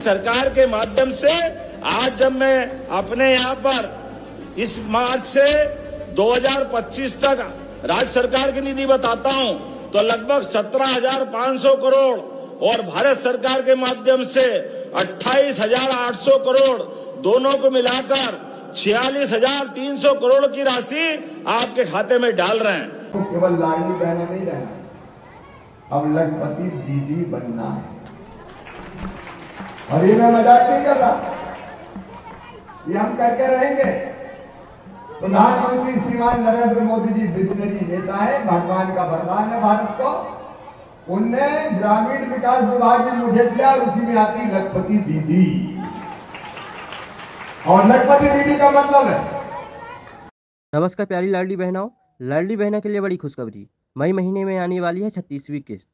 सरकार के माध्यम से आज जब मैं अपने यहाँ पर इस मार्च से 2025 तक राज्य सरकार की निधि बताता हूँ तो लगभग 17,500 करोड़ और भारत सरकार के माध्यम से 28,800 करोड़ दोनों को मिलाकर 46,300 करोड़ की राशि आपके खाते में डाल रहे हैं। तो केवल लाडली बहना नहीं रहना, अब लखपति दीदी बनना है। और ये मैं मजाक नहीं कर रहा, ये हम करके रहेंगे। प्रधानमंत्री श्रीमान नरेंद्र मोदी जी विजनरी नेता है, भगवान का वरदान है भारत को। उनने ग्रामीण विकास विभाग में मुझे दिया और उसी में आती लखपति दीदी। और लखपति दीदी का मतलब है। नमस्कार प्यारी लाडली बहनाओं, लाडली बहना के लिए बड़ी खुशखबरी। मई महीने में आने वाली है 36वीं किस्त।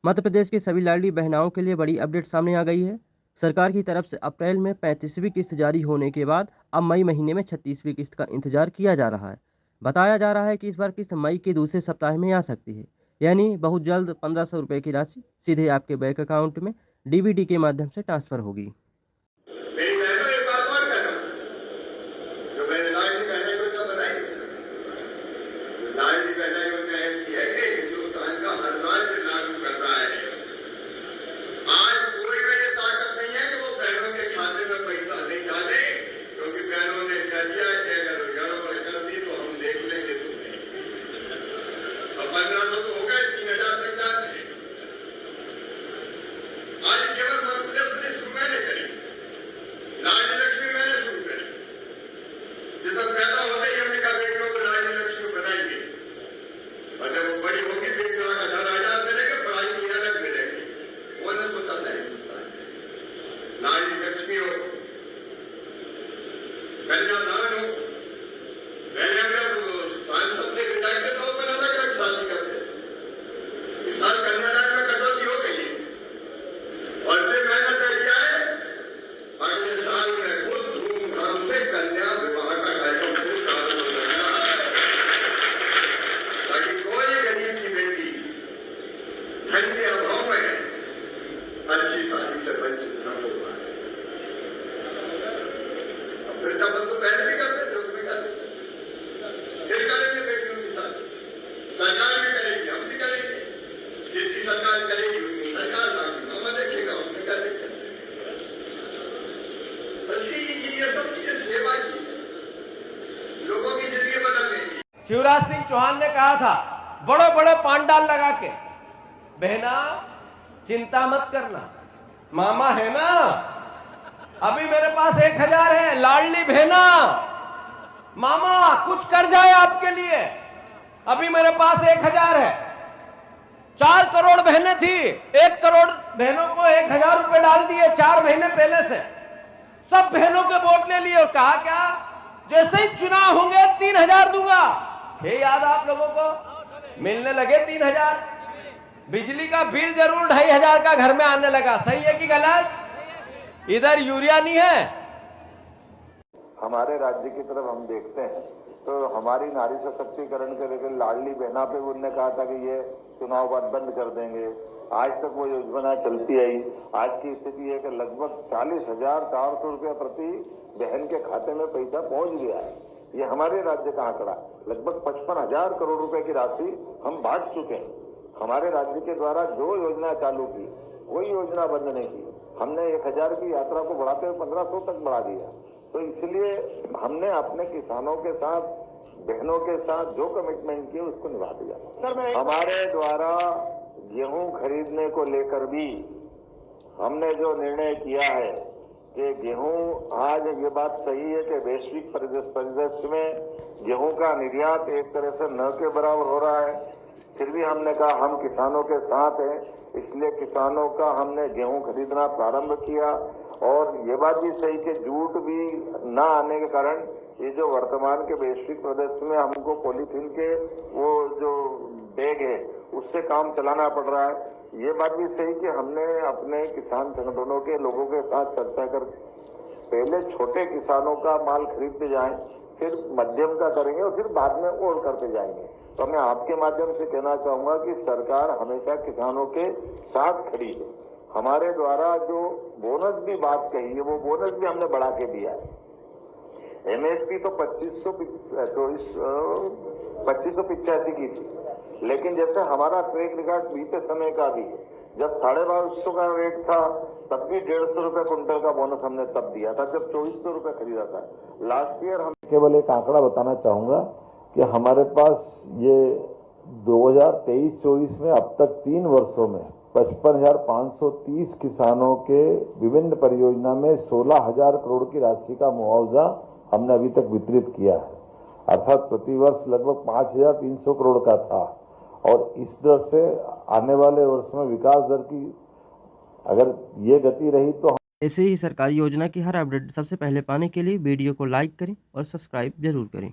मध्य प्रदेश के सभी लाडली बहनाओं के लिए बड़ी अपडेट सामने आ गई है। सरकार की तरफ से अप्रैल में 35वीं किस्त जारी होने के बाद अब मई महीने में 36वीं किस्त का इंतजार किया जा रहा है। बताया जा रहा है कि इस बार किस्त मई के दूसरे सप्ताह में आ सकती है, यानी बहुत जल्द 1500 रुपये की राशि सीधे आपके बैंक अकाउंट में डीबीटी के माध्यम से ट्रांसफर होगी। शिवराज सिंह चौहान ने कहा था बड़े बड़े पांडाल लगा के, बहना चिंता मत करना, मामा है ना, अभी मेरे पास 1,000 है, लाडली बहना, मामा कुछ कर जाए आपके लिए, अभी मेरे पास 1,000 है। 4 करोड़ बहनें थी, 1 करोड़ बहनों को 1,000 रुपए डाल दिए 4 महीने पहले से। सब बहनों के वोट ले लिए और कहा क्या, जैसे ही चुनाव होंगे 3,000 दूंगा। हे याद आप लोगों को, मिलने लगे 3,000। बिजली का बिल जरूर 2,500 का घर में आने लगा। सही है कि गलत? इधर यूरिया नहीं है। हमारे राज्य की तरफ हम देखते हैं तो हमारी नारी सशक्तिकरण के लेकर लाडली बहना पे उन्होंने कहा था कि ये चुनाव बाद बंद कर देंगे। आज तक वो योजना चलती आई। आज की स्थिति है कि लगभग 40,400 रुपये प्रति बहन के खाते में पैसा पहुंच गया है। ये हमारे राज्य का आंकड़ा, लगभग 55,000 करोड़ रुपए की राशि हम बांट चुके हैं। हमारे राज्य के द्वारा जो योजना चालू की, कोई योजना बंद नहीं की। हमने 1,000 की यात्रा को बढ़ाते हुए 1,500 तक बढ़ा दिया। तो इसलिए हमने अपने किसानों के साथ, बहनों के साथ जो कमिटमेंट किए उसको निभा दिया। हमारे द्वारा गेहूं खरीदने को लेकर भी हमने जो निर्णय किया है कि गेहूं, आज ये बात सही है कि वैश्विक परिदृश्य में गेहूं का निर्यात एक तरह से न के बराबर हो रहा है, फिर भी हमने कहा हम किसानों के साथ हैं, इसलिए किसानों का हमने गेहूं खरीदना प्रारंभ किया। और ये बात भी सही कि जूट भी न आने के कारण ये जो वर्तमान के वैश्विक परिदृश्य में हमको पॉलीथीन के वो जो बैग है उससे काम चलाना पड़ रहा है। ये बात भी सही कि हमने अपने किसान संगठनों के लोगों के साथ चर्चा कर पहले छोटे किसानों का माल खरीदते जाएं, फिर मध्यम का करेंगे और फिर बाद में और करते जाएंगे। तो मैं आपके माध्यम से कहना चाहूंगा कि सरकार हमेशा किसानों के साथ खड़ी है। हमारे द्वारा जो बोनस भी बात कही है वो बोनस भी हमने बढ़ा के दिया है। एमएसपी तो 2585 की थी, लेकिन जैसे हमारा ट्रैक रिकॉर्ड बीते समय का भी है, जब 2250 का रेट था तब भी 150 रुपए कुंटल का बोनस हमने तब दिया था जब 2400 रुपए खरीदा था लास्ट ईयर। हम केवल एक आंकड़ा बताना चाहूंगा कि हमारे पास ये 2023-24 में अब तक 3 वर्षों में 55,530 किसानों के विभिन्न परियोजना में 16,000 करोड़ की राशि का मुआवजा हमने अभी तक वितरित किया है, अर्थात प्रतिवर्ष लगभग 5,300 करोड़ का था। और इस दर से आने वाले वर्ष में विकास दर की अगर ये गति रही तो ऐसे ही सरकारी योजना की हर अपडेट सबसे पहले पाने के लिए वीडियो को लाइक करें और सब्सक्राइब जरूर करें।